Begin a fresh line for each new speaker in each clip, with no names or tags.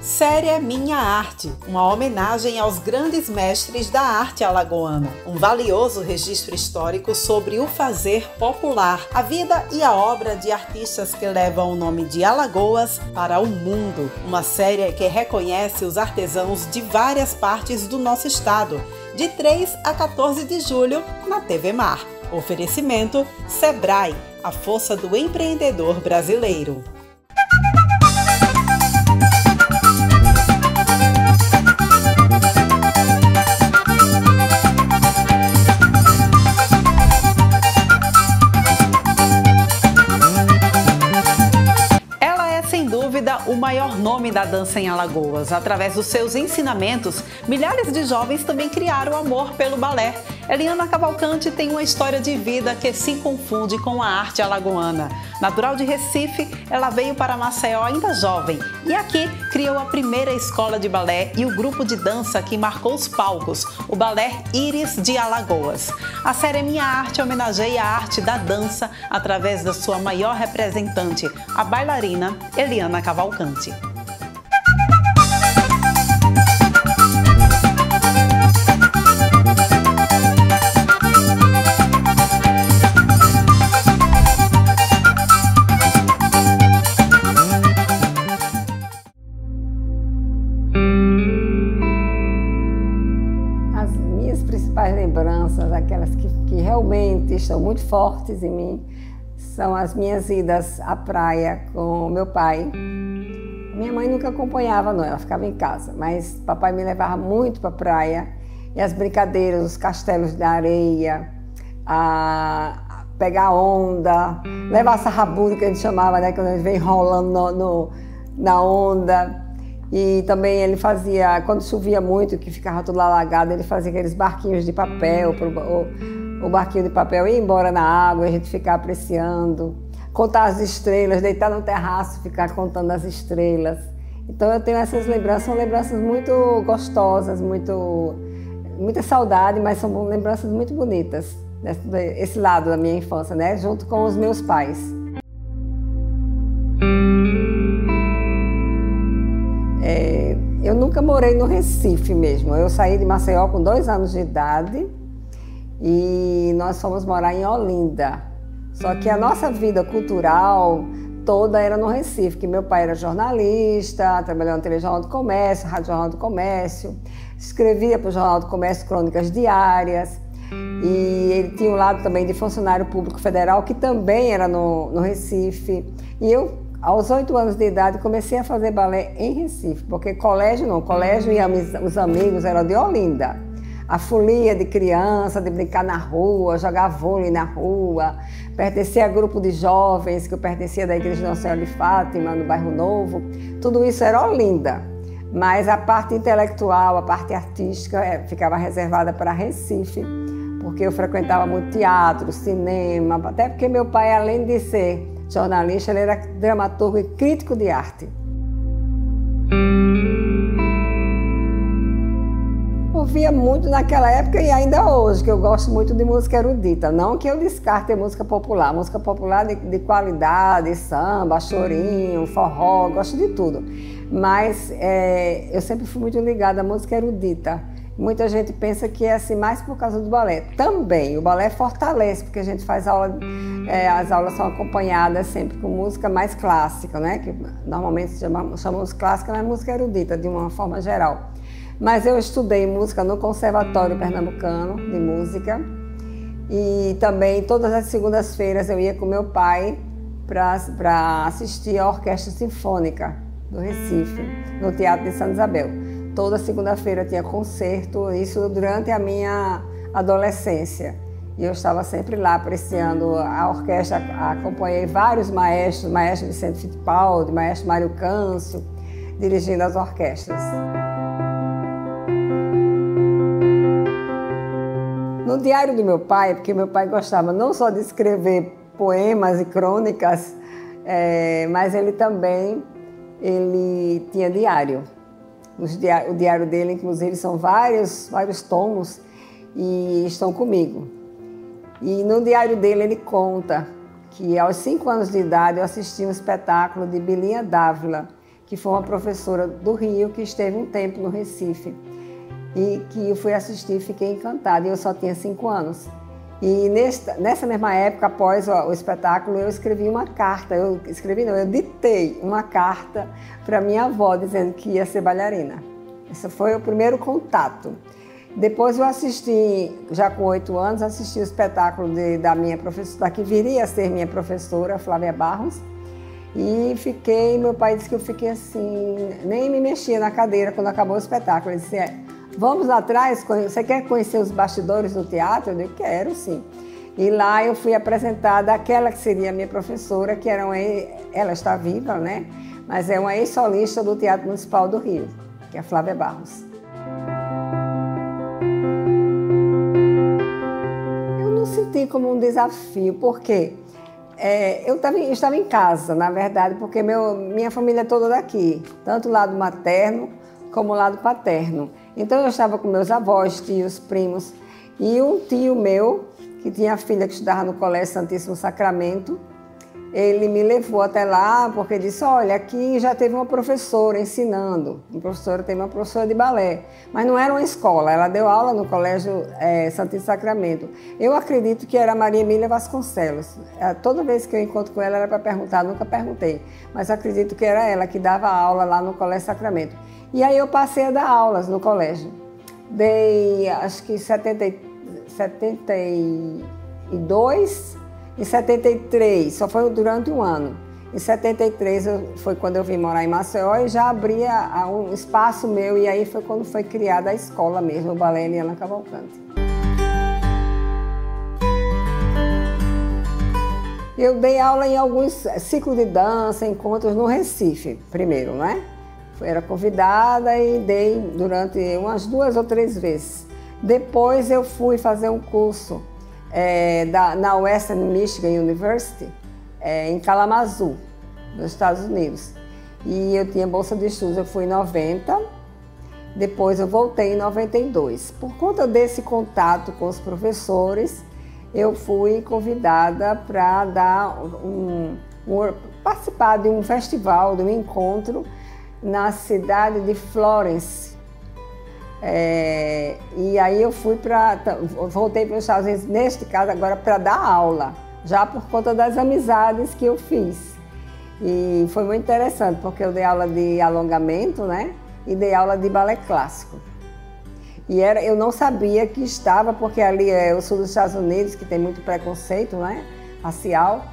Série Minha Arte, uma homenagem aos grandes mestres da arte alagoana. Um valioso registro histórico sobre o fazer popular, a vida e a obra de artistas que levam o nome de Alagoas para o mundo. Uma série que reconhece os artesãos de várias partes do nosso estado, de 3 a 14 de julho, na TV Mar. Oferecimento Sebrae, a força do empreendedor brasileiro. O maior nome da dança em Alagoas. Através dos seus ensinamentos, milhares de jovens também criaram amor pelo balé. Eliana Cavalcante tem uma história de vida que se confunde com a arte alagoana. Natural de Recife, ela veio para Maceió ainda jovem e aqui criou a primeira escola de balé e o grupo de dança que marcou os palcos, o Balé Íris de Alagoas. A série Minha Arte homenageia a arte da dança através da sua maior representante, a bailarina Eliana Cavalcante.
Principais lembranças, aquelas que realmente estão muito fortes em mim, são as minhas idas à praia com meu pai. Minha mãe nunca acompanhava, não, ela ficava em casa, mas papai me levava muito para a praia, e as brincadeiras, os castelos de areia, a pegar onda, levar a sarrabulho, que a gente chamava, né, quando a gente vem rolando na onda. E também ele fazia, quando chovia muito, que ficava tudo alagado, ele fazia aqueles barquinhos de papel, o barquinho de papel ia embora na água, a gente ficava apreciando, contar as estrelas, deitar no terraço, ficar contando as estrelas. Então eu tenho essas lembranças, são lembranças muito gostosas, muita saudade, mas são lembranças muito bonitas, esse lado da minha infância, né, junto com os meus pais. Eu nunca morei no Recife mesmo. Eu saí de Maceió com 2 anos de idade e nós fomos morar em Olinda. Só que a nossa vida cultural toda era no Recife, que meu pai era jornalista, trabalhou no Telejornal do Comércio, Rádio Jornal do Comércio, escrevia para o Jornal do Comércio crônicas diárias e ele tinha um lado também de funcionário público federal, que também era no Recife. E eu, aos 8 anos de idade, comecei a fazer balé em Recife, porque colégio e os amigos eram de Olinda. A folia de criança, de brincar na rua, jogar vôlei na rua, pertencer a grupo de jovens, que eu pertencia da Igreja Nossa Senhora de Fátima, no Bairro Novo, tudo isso era Olinda. Mas a parte intelectual, a parte artística, ficava reservada para Recife, porque eu frequentava muito teatro, cinema, até porque meu pai, além de ser jornalista, ele era dramaturgo e crítico de arte. Ouvia muito naquela época e ainda hoje, que eu gosto muito de música erudita. Não que eu descarte a música popular de qualidade, samba, chorinho, forró, gosto de tudo. Mas eu sempre fui muito ligada à música erudita. Muita gente pensa que é assim mais por causa do balé. Também, o balé fortalece, porque a gente faz aula, as aulas são acompanhadas sempre com música mais clássica, né? Que normalmente chamamos clássica, mas música erudita, de uma forma geral. Mas eu estudei música no Conservatório Pernambucano de Música e também todas as segundas-feiras eu ia com meu pai para assistir à Orquestra Sinfônica do Recife, no Teatro de Santa Isabel. Toda segunda-feira tinha concerto, isso durante a minha adolescência. E eu estava sempre lá apreciando a orquestra, acompanhei vários maestros, maestro Vicente Fittipaldi, maestro Mário Câncio, dirigindo as orquestras. No diário do meu pai, porque meu pai gostava não só de escrever poemas e crônicas, mas ele também tinha diário. O diário dele, inclusive, são vários tomos e estão comigo. E no diário dele ele conta que aos 5 anos de idade eu assisti um espetáculo de Bilinha Dávila, que foi uma professora do Rio, que esteve um tempo no Recife, e que eu fui assistir e fiquei encantada, e eu só tinha 5 anos. E nessa mesma época, após o espetáculo, eu escrevi uma carta, eu ditei uma carta para minha avó, dizendo que ia ser bailarina. Esse foi o primeiro contato. Depois eu assisti, já com 8 anos, assisti o espetáculo da minha professora, da que viria a ser minha professora, Flávia Barros, e meu pai disse que eu fiquei assim, nem me mexia na cadeira quando acabou o espetáculo. Ele disse, vamos lá atrás, você quer conhecer os bastidores do teatro? Eu disse, quero sim. E lá eu fui apresentada àquela que seria a minha professora, que ela está viva, né? Mas é uma ex-solista do Teatro Municipal do Rio, que é a Flávia Barros. Eu não senti como um desafio, porque eu estava em casa, na verdade, porque minha família é toda daqui, tanto o lado materno como o lado paterno. Então eu estava com meus avós, tios, primos, e um tio meu, que tinha filha que estudava no Colégio Santíssimo Sacramento, ele me levou até lá porque disse, olha, aqui já teve uma professora ensinando, teve uma professora de balé, mas não era uma escola, ela deu aula no Colégio Santíssimo Sacramento. Eu acredito que era Maria Emília Vasconcelos. Toda vez que eu encontro com ela era para perguntar, nunca perguntei, mas acredito que era ela que dava aula lá no Colégio Sacramento. E aí eu passei a dar aulas no colégio. Dei, acho que 72 e 73, só foi durante um ano. Em 73 foi quando eu vim morar em Maceió e já abria um espaço meu, e aí foi quando foi criada a escola mesmo, o Balé Eliana Cavalcante. Eu dei aula em alguns ciclos de dança, encontros no Recife, primeiro, né? Era convidada e dei durante umas 2 ou 3 vezes. Depois eu fui fazer um curso na Western Michigan University, em Kalamazoo, nos Estados Unidos. E eu tinha bolsa de estudos, eu fui em 90, depois eu voltei em 92. Por conta desse contato com os professores, eu fui convidada para participar de um festival, de um encontro na cidade de Florence. E aí eu voltei para os Estados Unidos, neste caso agora, para dar aula, já por conta das amizades que eu fiz. E foi muito interessante, porque eu dei aula de alongamento, né? E dei aula de balé clássico. E eu não sabia que estava, porque ali é o sul dos Estados Unidos, que tem muito preconceito, né? Racial.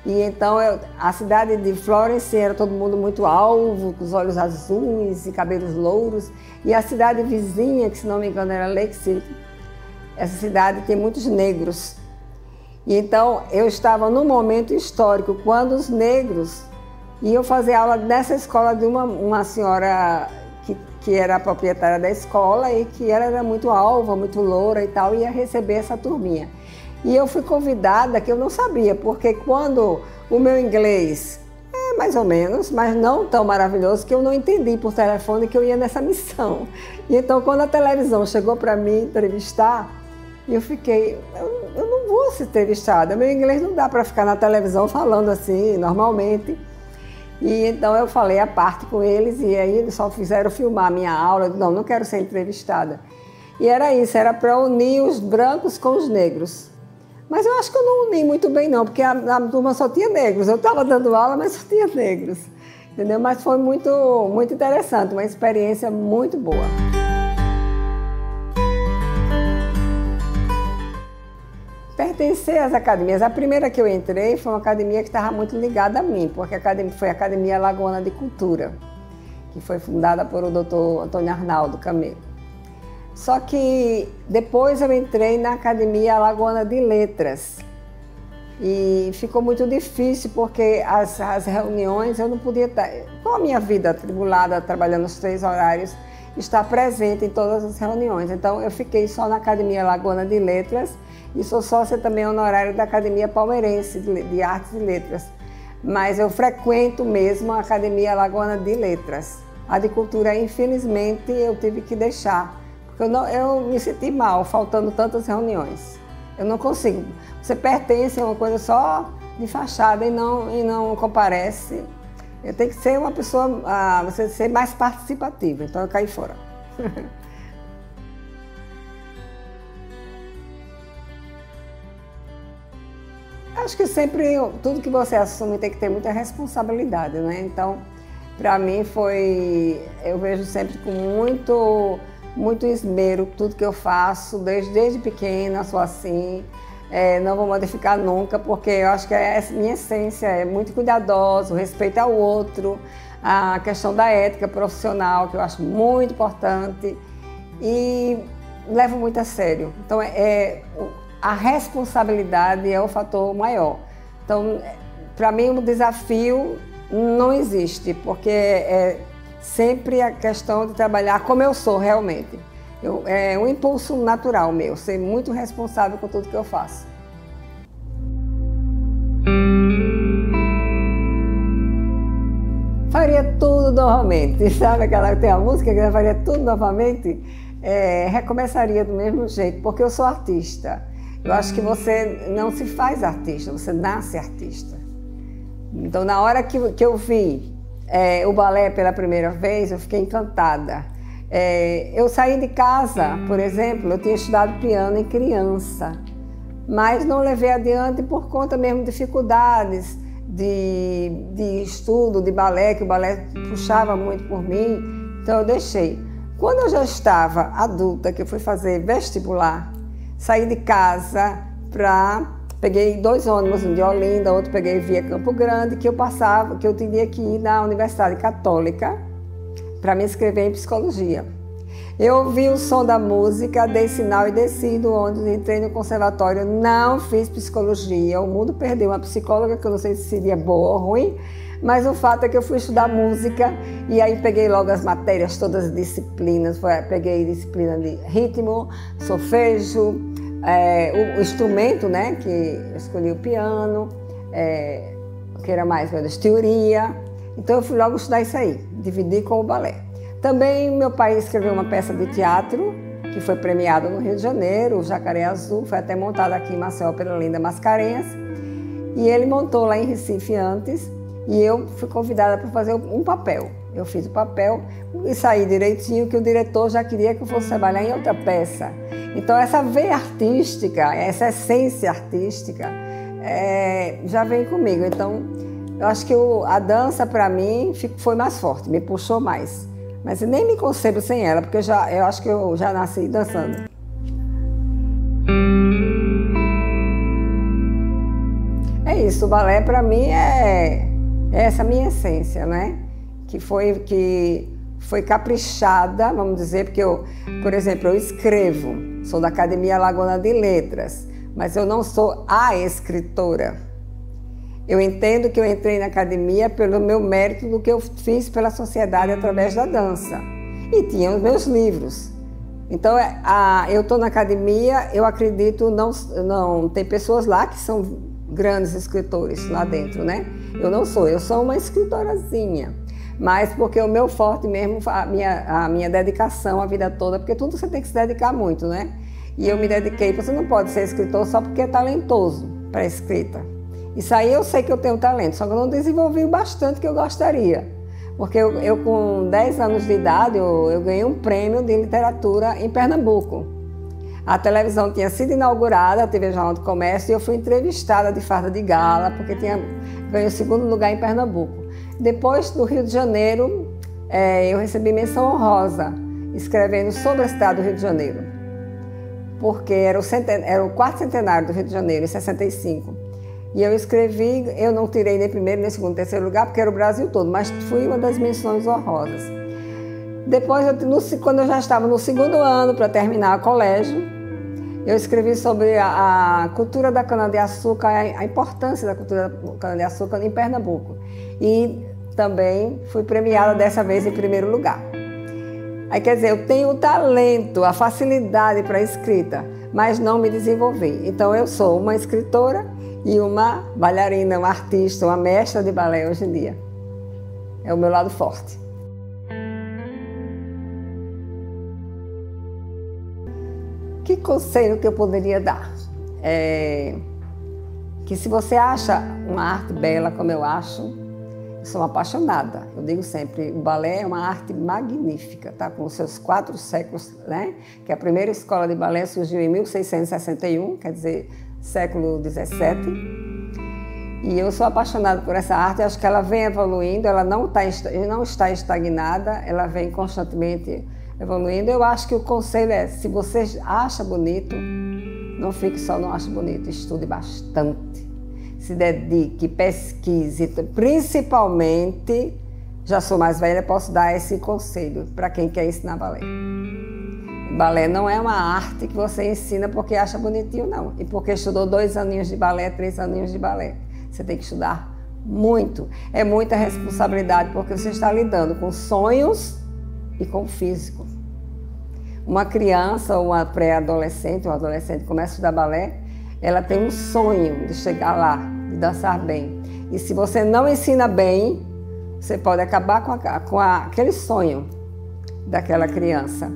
E então a cidade de Florence era todo mundo muito alvo, com os olhos azuis e cabelos louros. E a cidade vizinha, que se não me engano era Lake City, essa cidade tem muitos negros. E então eu estava num momento histórico, quando os negros iam fazer aula nessa escola de uma senhora que era a proprietária da escola e que ela era muito alva, muito loura e tal, e ia receber essa turminha. E eu fui convidada, que eu não sabia, porque quando o meu inglês mais ou menos, mas não tão maravilhoso, que eu não entendi por telefone que eu ia nessa missão. E então, quando a televisão chegou para me entrevistar, eu fiquei, eu não vou ser entrevistada, meu inglês não dá para ficar na televisão falando assim, normalmente. E então eu falei a parte com eles, e aí eles só fizeram filmar a minha aula. Eu disse, não quero ser entrevistada. E era isso, era para unir os brancos com os negros. Mas eu acho que eu não uni muito bem não, porque a turma só tinha negros. Eu estava dando aula, mas só tinha negros, entendeu? Mas foi muito, muito interessante, uma experiência muito boa. Pertencer às academias. A primeira que eu entrei foi uma academia que estava muito ligada a mim, porque foi a Academia Alagoana de Cultura, que foi fundada por o Dr. Antônio Arnaldo Camelo. Só que depois eu entrei na Academia Alagoana de Letras e ficou muito difícil porque as reuniões eu não podia estar, com a minha vida atribulada, trabalhando os 3 horários, estar presente em todas as reuniões. Então eu fiquei só na Academia Alagoana de Letras e sou sócia também honorária da Academia Palmeirense de Artes e Letras. Mas eu frequento mesmo a Academia Alagoana de Letras. A de Cultura, infelizmente, eu tive que deixar. Eu me senti mal, faltando tantas reuniões. Eu não consigo. Você pertence a uma coisa só de fachada e não comparece. Eu tenho que ser uma pessoa, você ser mais participativa, então eu caí fora. Acho que sempre, tudo que você assume tem que ter muita responsabilidade, né? Então, para mim eu vejo sempre com muito esmero tudo que eu faço, desde pequena, sou assim, não vou modificar nunca, porque eu acho que a minha essência é muito cuidadosa, o respeito ao outro, a questão da ética profissional, que eu acho muito importante, e levo muito a sério. Então, a responsabilidade é o fator maior. Então, para mim, o desafio não existe, porque é sempre a questão de trabalhar como eu sou realmente. É um impulso natural meu, ser muito responsável com tudo que eu faço. Faria tudo novamente, sabe aquela que tem a música que eu faria tudo novamente? Recomeçaria do mesmo jeito, porque eu sou artista. Eu acho que você não se faz artista, você nasce artista. Então, na hora que eu vi o balé pela primeira vez, eu fiquei encantada. Eu saí de casa, por exemplo, eu tinha estudado piano em criança, mas não levei adiante por conta mesmo de dificuldades de estudo, de balé, que o balé puxava muito por mim, então eu deixei. Quando eu já estava adulta, que eu fui fazer vestibular, saí de casa peguei 2 ônibus, um de Olinda, outro peguei via Campo Grande, que eu teria que ir na Universidade Católica para me inscrever em psicologia. Eu ouvi o som da música, dei sinal e desci do ônibus, entrei no conservatório, não fiz psicologia. O mundo perdeu uma psicóloga, que eu não sei se seria boa ou ruim, mas o fato é que eu fui estudar música e aí peguei logo as matérias, todas as disciplinas. Peguei disciplina de ritmo, solfejo, o instrumento, né, que eu escolhi o piano, o que era mais, meu Deus, teoria. Então eu fui logo estudar isso aí, dividi com o balé. Também meu pai escreveu uma peça de teatro, que foi premiada no Rio de Janeiro, o Jacaré Azul, foi até montada aqui em Maceió pela Linda Mascarenhas. E ele montou lá em Recife antes, e eu fui convidada para fazer um papel. Eu fiz o papel e saí direitinho, que o diretor já queria que eu fosse trabalhar em outra peça. Então essa veia artística, essa essência artística, já vem comigo. Então eu acho que a dança para mim foi mais forte, me puxou mais. Mas eu nem me concebo sem ela, porque eu acho que eu já nasci dançando. É isso, o balé para mim é essa minha essência, né? Que foi caprichada, vamos dizer, porque por exemplo, eu escrevo, sou da Academia Alagoana de Letras, mas eu não sou a escritora. Eu entendo que eu entrei na academia pelo meu mérito do que eu fiz pela sociedade através da dança. E tinha os meus livros. Então, eu estou na academia, eu acredito, não tem pessoas lá que são grandes escritores lá dentro, né? Eu sou uma escritorazinha. Mas porque o meu forte mesmo, a minha dedicação a vida toda, porque tudo você tem que se dedicar muito, né? E eu me dediquei, você não pode ser escritor só porque é talentoso para a escrita. Isso aí eu sei que eu tenho talento, só que eu não desenvolvi o bastante que eu gostaria. Porque eu com 10 anos de idade, eu ganhei um prêmio de literatura em Pernambuco. A televisão tinha sido inaugurada, a TV Jornal do Comércio, e eu fui entrevistada de farda de gala, porque ganhei o 2º lugar em Pernambuco. Depois, do Rio de Janeiro, eu recebi menção honrosa, escrevendo sobre a cidade do Rio de Janeiro. Porque era o 4º centenário do Rio de Janeiro, em 65. E eu escrevi, eu não tirei nem primeiro, nem segundo, terceiro lugar, porque era o Brasil todo, mas fui uma das menções honrosas. Depois, quando eu já estava no 2º ano, para terminar o colégio, eu escrevi sobre a cultura da cana-de-açúcar, a importância da cultura da cana-de-açúcar em Pernambuco. E também fui premiada dessa vez em 1º lugar. Aí, quer dizer, eu tenho o talento, a facilidade para a escrita, mas não me desenvolvi. Então eu sou uma escritora e uma bailarina, uma artista, uma mestra de balé hoje em dia. É o meu lado forte. Que conselho que eu poderia dar? Que se você acha uma arte bela, como eu acho, sou apaixonada. Eu digo sempre, o balé é uma arte magnífica, tá? Com seus 4 séculos, né? Que a primeira escola de balé surgiu em 1661, quer dizer, século XVII. E eu sou apaixonada por essa arte, acho que ela vem evoluindo, ela não está estagnada, ela vem constantemente evoluindo. Eu acho que o conselho é, se você acha bonito, não fique só no acho bonito, estude bastante. Se dedique, pesquise, principalmente, já sou mais velha, posso dar esse conselho para quem quer ensinar balé. Balé não é uma arte que você ensina porque acha bonitinho, não. E porque estudou 2 aninhos de balé, 3 aninhos de balé. Você tem que estudar muito. É muita responsabilidade porque você está lidando com sonhos e com o físico. Uma criança ou uma pré-adolescente, um adolescente que começa a estudar balé, ela tem um sonho de chegar lá, de dançar bem. E se você não ensina bem, você pode acabar com aquele sonho daquela criança.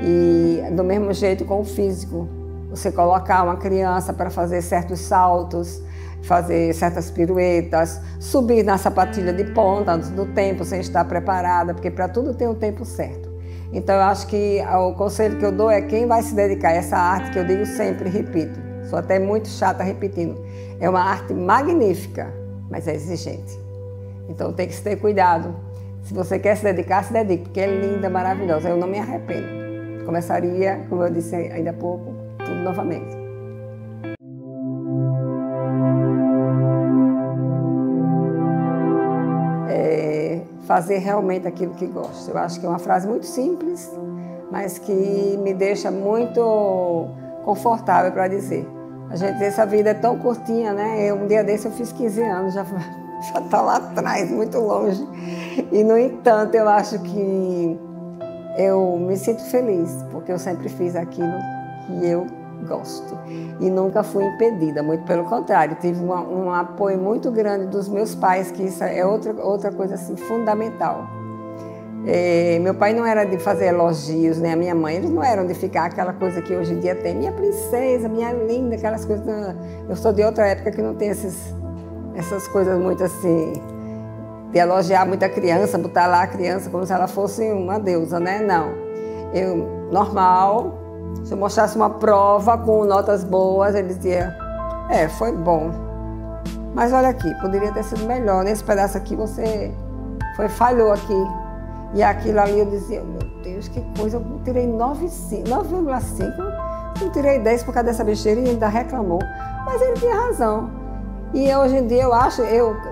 E do mesmo jeito com o físico. Você colocar uma criança para fazer certos saltos, fazer certas piruetas, subir na sapatilha de ponta antes do tempo, sem estar preparada, porque para tudo tem o tempo certo. Então eu acho que o conselho que eu dou é quem vai se dedicar a essa arte, que eu digo sempre, repito, sou até muito chata repetindo, é uma arte magnífica, mas é exigente. Então tem que ter cuidado. Se você quer se dedicar, se dedique, porque é linda, maravilhosa. Eu não me arrependo. Começaria, como eu disse ainda há pouco, tudo novamente. Fazer realmente aquilo que gosto. Eu acho que é uma frase muito simples, mas que me deixa muito confortável para dizer. A gente, essa vida é tão curtinha, né? Um dia desse eu fiz 15 anos, já está lá atrás, muito longe. E, no entanto, eu acho que eu me sinto feliz, porque eu sempre fiz aquilo que eu gosto. E nunca fui impedida, muito pelo contrário. Tive um apoio muito grande dos meus pais, que isso é outra coisa assim, fundamental. Meu pai não era de fazer elogios, nem a minha mãe, eles não eram de ficar aquela coisa que hoje em dia tem. Minha princesa, minha linda, aquelas coisas. Eu sou de outra época que não tem essas coisas muito assim, de elogiar muita criança, botar lá a criança como se ela fosse uma deusa, né? Não. Normal, se eu mostrasse uma prova com notas boas, ele dizia, foi bom. Mas olha aqui, poderia ter sido melhor. Nesse pedaço aqui você falhou aqui. E aquilo ali eu dizia, meu Deus, que coisa, eu tirei 9,5, eu tirei 10 por causa dessa besteira e ainda reclamou. Mas ele tinha razão. E hoje em dia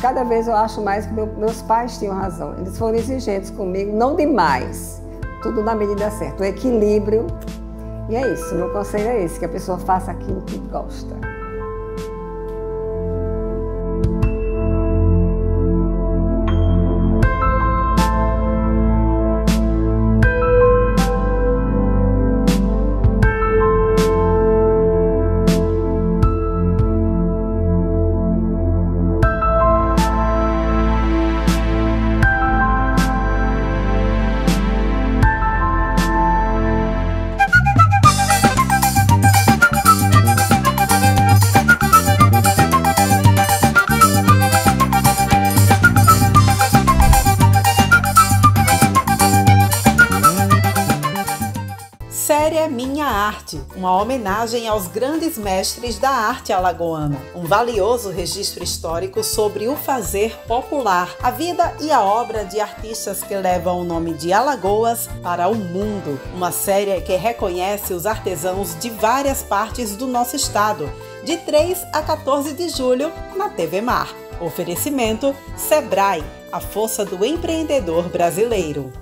cada vez eu acho mais que meus pais tinham razão. Eles foram exigentes comigo, não demais, tudo na medida certa, o equilíbrio. E é isso, meu conselho é esse, que a pessoa faça aquilo que gosta.
Série Minha Arte, uma homenagem aos grandes mestres da arte alagoana. Um valioso registro histórico sobre o fazer popular, a vida e a obra de artistas que levam o nome de Alagoas para o mundo. Uma série que reconhece os artesãos de várias partes do nosso estado, de 3 a 14 de julho na TV Mar. Oferecimento Sebrae, a força do empreendedor brasileiro.